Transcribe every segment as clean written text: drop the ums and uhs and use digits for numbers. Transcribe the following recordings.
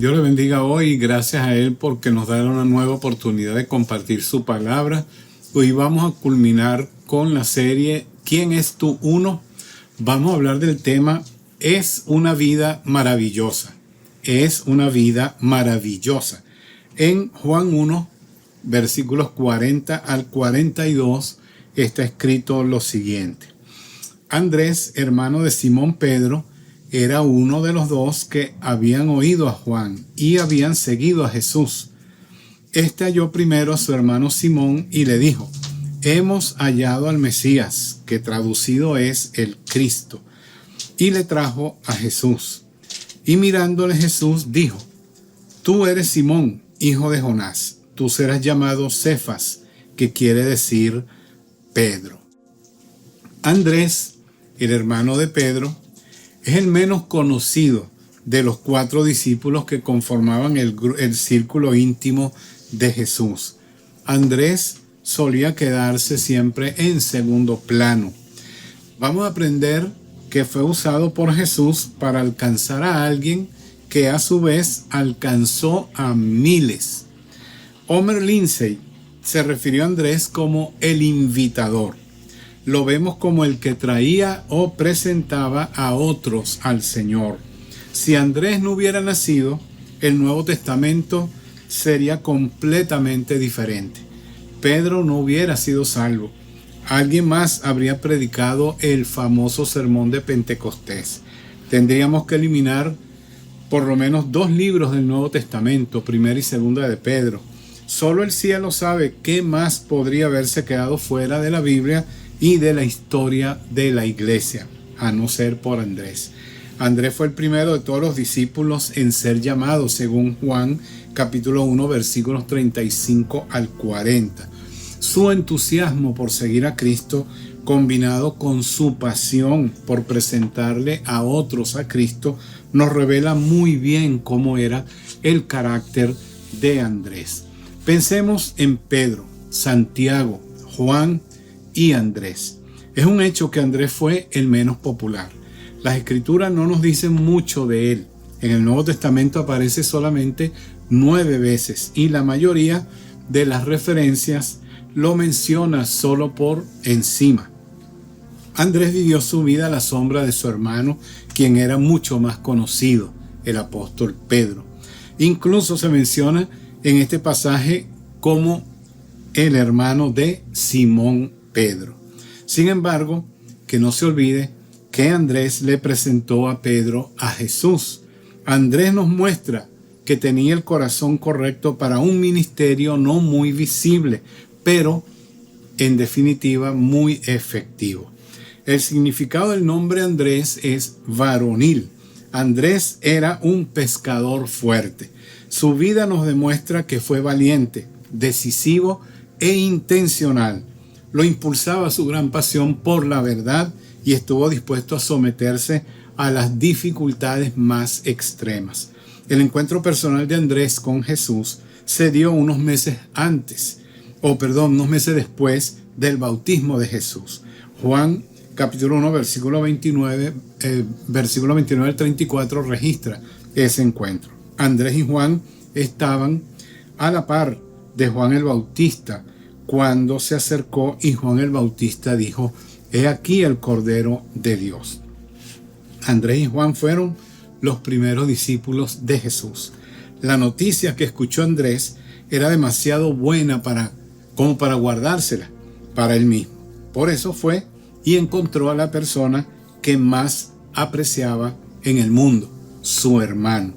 Dios le bendiga hoy y gracias a Él porque nos da una nueva oportunidad de compartir su palabra. Hoy vamos a culminar con la serie ¿Quién es tu uno? Vamos a hablar del tema Es una vida maravillosa. Es una vida maravillosa. En Juan 1, versículos 40 al 42, está escrito lo siguiente. Andrés, hermano de Simón Pedro, era uno de los dos que habían oído a Juan y habían seguido a Jesús. Este halló primero a su hermano Simón y le dijo: hemos hallado al Mesías, que traducido es el Cristo. Y le trajo a Jesús. Y mirándole Jesús dijo: tú eres Simón, hijo de Jonás. Tú serás llamado Cefas, que quiere decir Pedro. Andrés, el hermano de Pedro, es el menos conocido de los 4 discípulos que conformaban el círculo íntimo de Jesús. Andrés solía quedarse siempre en segundo plano. Vamos a aprender que fue usado por Jesús para alcanzar a alguien que a su vez alcanzó a miles. Homer Lindsey se refirió a Andrés como el invitador. Lo vemos como el que traía o presentaba a otros al Señor. Si Andrés no hubiera nacido, el Nuevo Testamento sería completamente diferente. Pedro no hubiera sido salvo. Alguien más habría predicado el famoso sermón de Pentecostés. Tendríamos que eliminar por lo menos 2 libros del Nuevo Testamento, Primera y Segunda de Pedro. Solo el cielo sabe qué más podría haberse quedado fuera de la Biblia y de la historia de la iglesia, a no ser por Andrés. Andrés fue el primero de todos los discípulos en ser llamado, según Juan capítulo 1, versículos 35 al 40. Su entusiasmo por seguir a Cristo, combinado con su pasión por presentarle a otros a Cristo, nos revela muy bien cómo era el carácter de Andrés. Pensemos en Pedro, Santiago, Juan y Andrés. Es un hecho que Andrés fue el menos popular. Las escrituras no nos dicen mucho de él. En el Nuevo Testamento aparece solamente 9 veces y la mayoría de las referencias lo menciona solo por encima. Andrés vivió su vida a la sombra de su hermano, quien era mucho más conocido, el apóstol Pedro. Incluso se menciona en este pasaje como el hermano de Simón Pedro. Sin embargo, que no se olvide que Andrés le presentó a Pedro a Jesús. Andrés nos muestra que tenía el corazón correcto para un ministerio no muy visible, pero en definitiva muy efectivo. El significado del nombre Andrés es varonil. Andrés era un pescador fuerte. Su vida nos demuestra que fue valiente, decisivo e intencional. Lo impulsaba su gran pasión por la verdad y estuvo dispuesto a someterse a las dificultades más extremas. El encuentro personal de Andrés con Jesús se dio unos meses después del bautismo de Jesús. Juan capítulo 1, versículo 29 al 34 registra ese encuentro. Andrés y Juan estaban a la par de Juan el Bautista cuando se acercó y Juan el Bautista dijo: he aquí el Cordero de Dios. Andrés y Juan fueron los primeros discípulos de Jesús. La noticia que escuchó Andrés era demasiado buena como para guardársela para él mismo. Por eso fue y encontró a la persona que más apreciaba en el mundo, su hermano,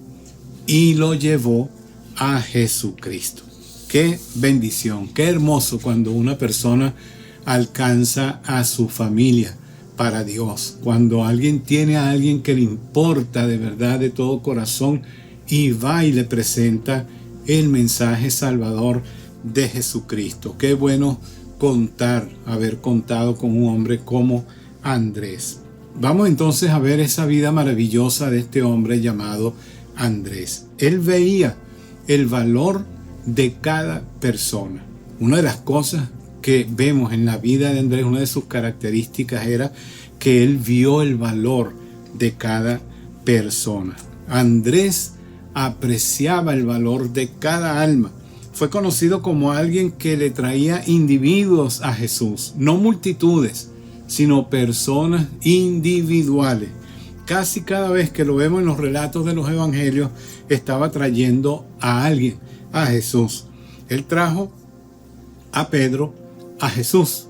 y lo llevó a Jesucristo. Qué bendición, qué hermoso cuando una persona alcanza a su familia para Dios, cuando alguien tiene a alguien que le importa de verdad, de todo corazón, y va y le presenta el mensaje salvador de Jesucristo. Qué bueno haber contado con un hombre como Andrés. Vamos entonces a ver esa vida maravillosa de este hombre llamado Andrés. Él veía el valor de cada persona. Una de las cosas que vemos en la vida de Andrés, una de sus características era que él vio el valor de cada persona. Andrés apreciaba el valor de cada alma. Fue conocido como alguien que le traía individuos a Jesús, no multitudes, sino personas individuales. Casi cada vez que lo vemos en los relatos de los evangelios, estaba trayendo a alguien a Jesús. Él trajo a Pedro a Jesús.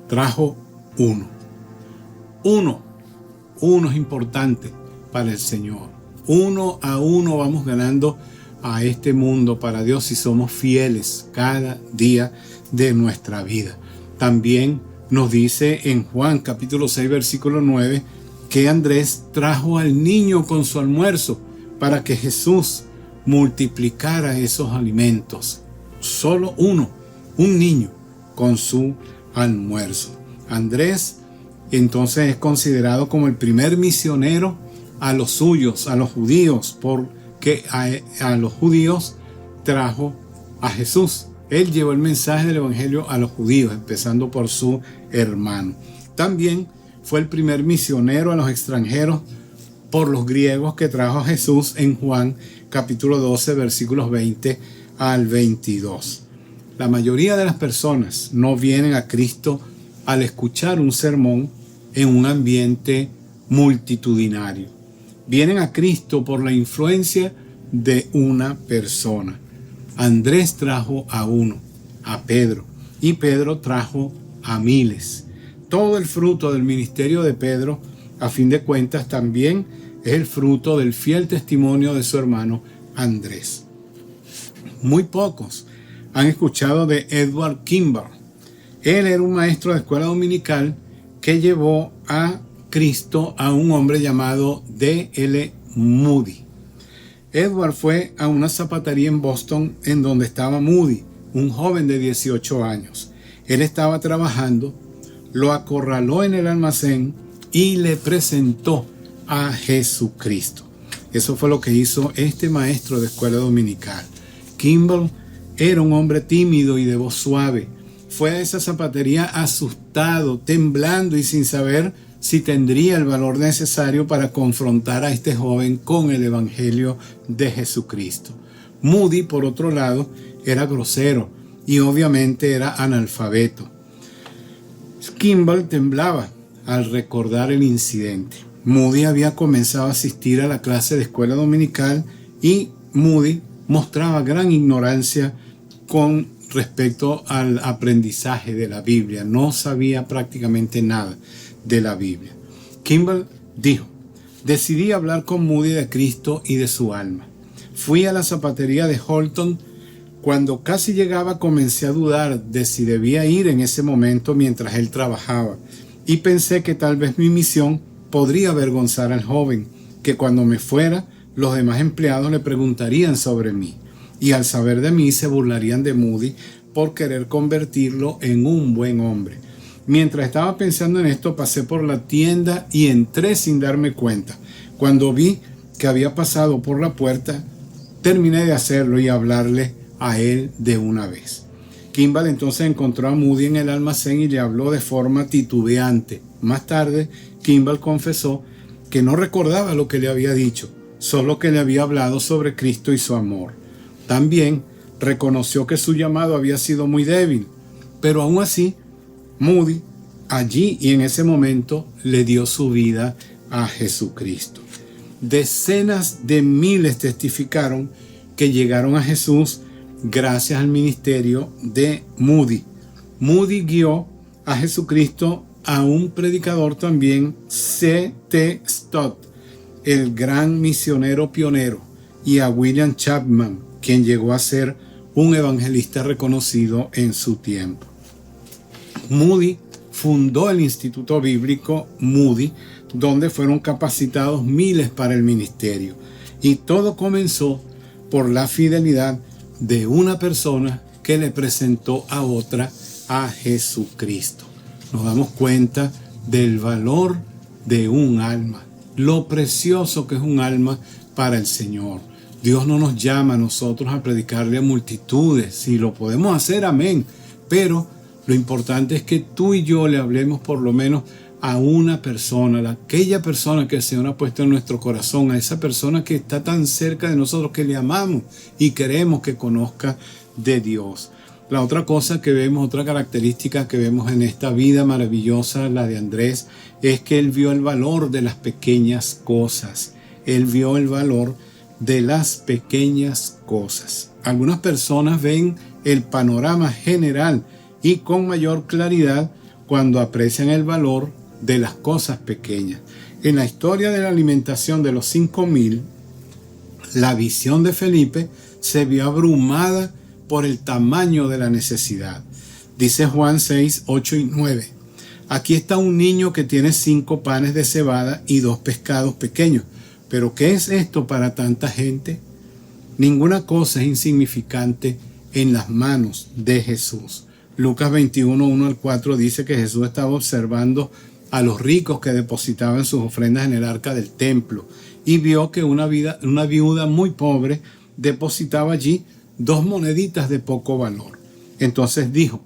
Trajo uno. Uno es importante para el Señor. Uno a uno vamos ganando a este mundo para Dios si somos fieles cada día de nuestra vida. También nos dice en Juan capítulo 6 versículo 9 que Andrés trajo al niño con su almuerzo para que Jesús multiplicara esos alimentos. Solo uno, un niño con su almuerzo. Andrés entonces es considerado como el primer misionero a los suyos, a los judíos, porque a los judíos trajo a Jesús. Él llevó el mensaje del evangelio a los judíos, empezando por su hermano. También fue el primer misionero a los extranjeros por los griegos que trajo a Jesús en Juan capítulo 12 versículos 20 al 22. La mayoría de las personas no vienen a Cristo al escuchar un sermón en un ambiente multitudinario. Vienen a Cristo por la influencia de una persona. Andrés trajo a uno, a Pedro, y Pedro trajo a miles. Todo el fruto del ministerio de Pedro, a fin de cuentas, también es el fruto del fiel testimonio de su hermano Andrés. Muy pocos han escuchado de Edward Kimball. Él era un maestro de escuela dominical que llevó a Cristo a un hombre llamado D.L. Moody. Edward fue a una zapatería en Boston en donde estaba Moody, un joven de 18 años. Él estaba trabajando, lo acorraló en el almacén y le presentó a Jesucristo. Eso fue lo que hizo este maestro de escuela dominical. Kimball era un hombre tímido y de voz suave. Fue a esa zapatería asustado, temblando y sin saber si tendría el valor necesario para confrontar a este joven con el evangelio de Jesucristo. Moody, por otro lado, era grosero y obviamente era analfabeto. Kimball temblaba al recordar el incidente. Moody había comenzado a asistir a la clase de escuela dominical y Moody mostraba gran ignorancia con respecto al aprendizaje de la Biblia. No sabía prácticamente nada de la Biblia. Kimball dijo: decidí hablar con Moody de Cristo y de su alma. Fui a la zapatería de Holton. Cuando casi llegaba comencé a dudar de si debía ir en ese momento mientras él trabajaba, y pensé que tal vez mi misión podría avergonzar al joven, que cuando me fuera los demás empleados le preguntarían sobre mí, y al saber de mí se burlarían de Moody por querer convertirlo en un buen hombre. Mientras estaba pensando en esto, pasé por la tienda y entré sin darme cuenta. Cuando vi que había pasado por la puerta, terminé de hacerlo y hablarle a él de una vez. Kimball entonces encontró a Moody en el almacén y le habló de forma titubeante. Más tarde, Kimball confesó que no recordaba lo que le había dicho, solo que le había hablado sobre Cristo y su amor. También reconoció que su llamado había sido muy débil, pero aún así, Moody, allí y en ese momento, le dio su vida a Jesucristo. Decenas de miles testificaron que llegaron a Jesús gracias al ministerio de Moody. Moody guió a Jesucristo a un predicador también, C.T. Stott, el gran misionero pionero, y a William Chapman, quien llegó a ser un evangelista reconocido en su tiempo. Moody fundó el Instituto Bíblico Moody, donde fueron capacitados miles para el ministerio. Y todo comenzó por la fidelidad de una persona que le presentó a otra a Jesucristo. Nos damos cuenta del valor de un alma, lo precioso que es un alma para el Señor. Dios no nos llama a nosotros a predicarle a multitudes. Si lo podemos hacer, amén. Pero lo importante es que tú y yo le hablemos por lo menos a una persona, a aquella persona que el Señor ha puesto en nuestro corazón, a esa persona que está tan cerca de nosotros, que le amamos y queremos que conozca de Dios. La otra cosa que vemos, otra característica que vemos en esta vida maravillosa, la de Andrés, es que él vio el valor de las pequeñas cosas. Él vio el valor de las pequeñas cosas. Algunas personas ven el panorama general y con mayor claridad cuando aprecian el valor de las cosas pequeñas. En la historia de la alimentación de los 5,000, la visión de Felipe se vio abrumada por el tamaño de la necesidad. Dice Juan 6, 8 y 9. Aquí está un niño que tiene 5 panes de cebada y 2 pescados pequeños. ¿Pero qué es esto para tanta gente? Ninguna cosa es insignificante en las manos de Jesús. Lucas 21, 1 al 4 dice que Jesús estaba observando a los ricos que depositaban sus ofrendas en el arca del templo y vio que una viuda muy pobre depositaba allí 2 moneditas de poco valor. Entonces dijo: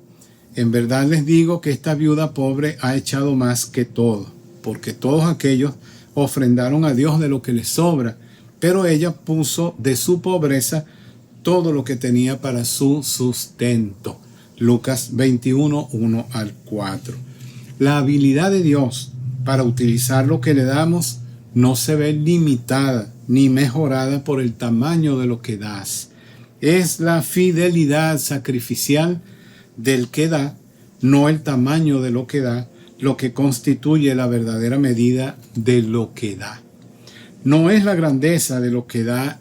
en verdad les digo que esta viuda pobre ha echado más que todo, porque todos aquellos ofrendaron a Dios de lo que les sobra, pero ella puso de su pobreza todo lo que tenía para su sustento. Lucas 21, 1 al 4. La habilidad de Dios para utilizar lo que le damos no se ve limitada ni mejorada por el tamaño de lo que das. Es la fidelidad sacrificial del que da, no el tamaño de lo que da, lo que constituye la verdadera medida de lo que da. No es la grandeza de lo que da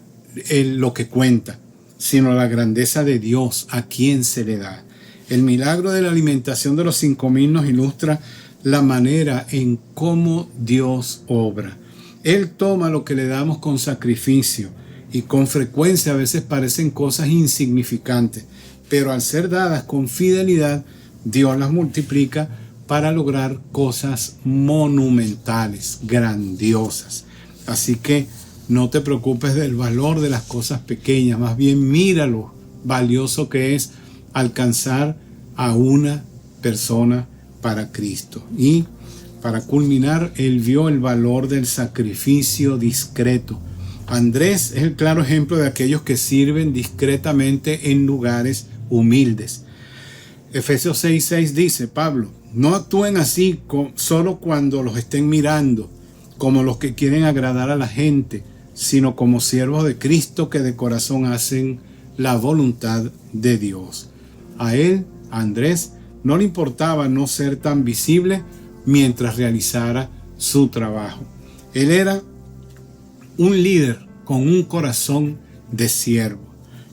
lo que cuenta, sino la grandeza de Dios a quien se le da. El milagro de la alimentación de los 5,000 nos ilustra la manera en cómo Dios obra. Él toma lo que le damos con sacrificio y con frecuencia a veces parecen cosas insignificantes, pero al ser dadas con fidelidad, Dios las multiplica para lograr cosas monumentales, grandiosas. Así que no te preocupes del valor de las cosas pequeñas, más bien mira lo valioso que es alcanzar a una persona para Cristo. Y para culminar, él vio el valor del sacrificio discreto. Andrés es el claro ejemplo de aquellos que sirven discretamente en lugares humildes. Efesios 6:6 dice Pablo: no actúen así solo cuando los estén mirando, como los que quieren agradar a la gente, sino como siervos de Cristo que de corazón hacen la voluntad de Dios. A él, a Andrés, no le importaba no ser tan visible mientras realizara su trabajo. Él era un líder con un corazón de siervo.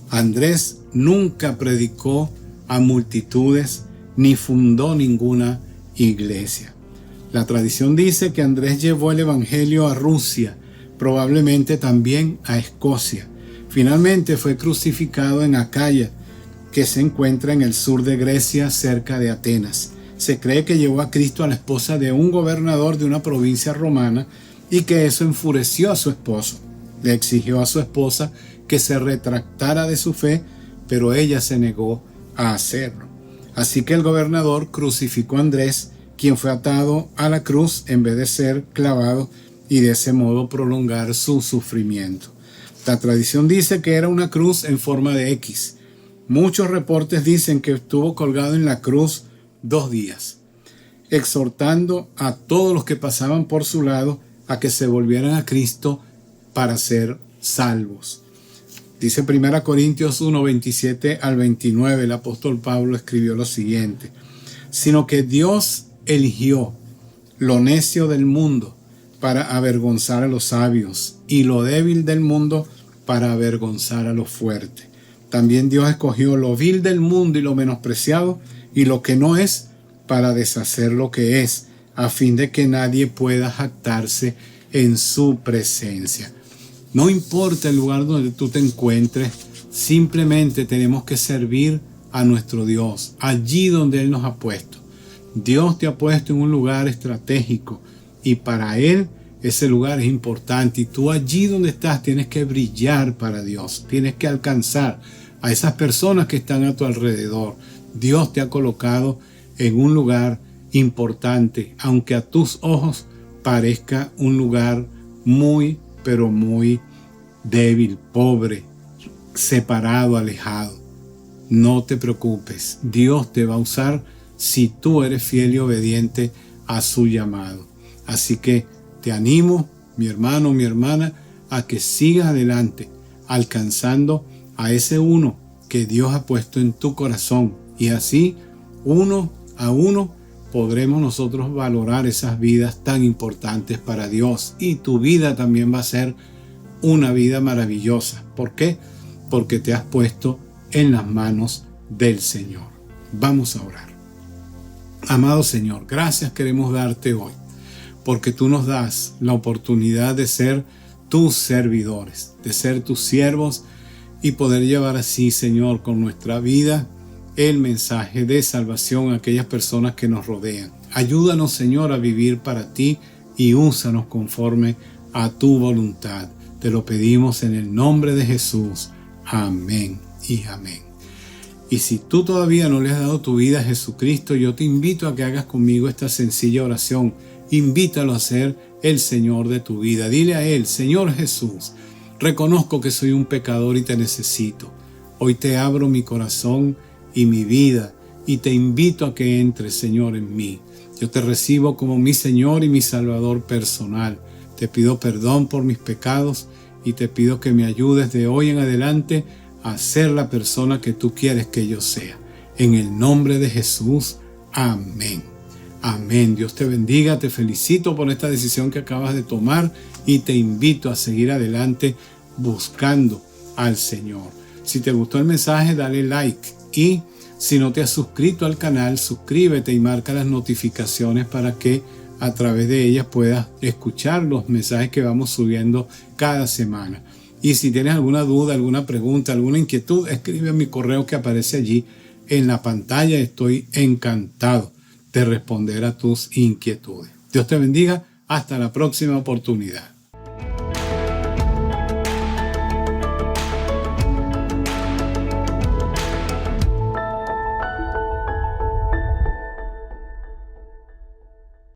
Andrés nunca predicó a multitudes ni fundó ninguna iglesia. La tradición dice que Andrés llevó el evangelio a Rusia, probablemente también a Escocia. Finalmente fue crucificado en Acaya, que se encuentra en el sur de Grecia, cerca de Atenas. Se cree que llevó a Cristo a la esposa de un gobernador de una provincia romana y que eso enfureció a su esposo. Le exigió a su esposa que se retractara de su fe, pero ella se negó a hacerlo. Así que el gobernador crucificó a Andrés, quien fue atado a la cruz en vez de ser clavado, y de ese modo prolongar su sufrimiento. La tradición dice que era una cruz en forma de X. Muchos reportes dicen que estuvo colgado en la cruz 2 días, exhortando a todos los que pasaban por su lado a que se volvieran a Cristo para ser salvos. Dice 1 Corintios 1, 27 al 29, el apóstol Pablo escribió lo siguiente: sino que Dios eligió lo necio del mundo para avergonzar a los sabios, y lo débil del mundo para avergonzar a los fuertes. También Dios escogió lo vil del mundo y lo menospreciado y lo que no es, para deshacer lo que es, a fin de que nadie pueda jactarse en su presencia. No importa el lugar donde tú te encuentres, simplemente tenemos que servir a nuestro Dios, allí donde Él nos ha puesto. Dios te ha puesto en un lugar estratégico y para Él ese lugar es importante, y tú allí donde estás tienes que brillar para Dios, tienes que alcanzar a esas personas que están a tu alrededor. Dios te ha colocado en un lugar importante, aunque a tus ojos parezca un lugar muy, pero muy débil, pobre, separado, alejado. No te preocupes, Dios te va a usar si tú eres fiel y obediente a su llamado. Así que te animo, mi hermano, mi hermana, a que sigas adelante, alcanzando a ese uno que Dios ha puesto en tu corazón. Y así, uno a uno, podremos nosotros valorar esas vidas tan importantes para Dios. Y tu vida también va a ser una vida maravillosa. ¿Por qué? Porque te has puesto en las manos del Señor. Vamos a orar. Amado Señor, gracias queremos darte hoy, porque tú nos das la oportunidad de ser tus servidores, de ser tus siervos y poder llevar así, Señor, con nuestra vida el mensaje de salvación a aquellas personas que nos rodean. Ayúdanos, Señor, a vivir para ti y úsanos conforme a tu voluntad. Te lo pedimos en el nombre de Jesús. Amén y amén. Y si tú todavía no le has dado tu vida a Jesucristo, yo te invito a que hagas conmigo esta sencilla oración. Invítalo a ser el Señor de tu vida. Dile a Él: Señor Jesús, reconozco que soy un pecador y te necesito. Hoy te abro mi corazón y mi vida y te invito a que entres, Señor, en mí. Yo te recibo como mi Señor y mi Salvador personal. Te pido perdón por mis pecados y te pido que me ayudes de hoy en adelante a ser la persona que tú quieres que yo sea. En el nombre de Jesús. Amén. Amén. Dios te bendiga. Te felicito por esta decisión que acabas de tomar y te invito a seguir adelante buscando al Señor. Si te gustó el mensaje, dale like. Y si no te has suscrito al canal, suscríbete y marca las notificaciones para que a través de ellas puedas escuchar los mensajes que vamos subiendo cada semana. Y si tienes alguna duda, alguna pregunta, alguna inquietud, escribe a mi correo que aparece allí en la pantalla. Estoy encantado de responder a tus inquietudes. Dios te bendiga. Hasta la próxima oportunidad.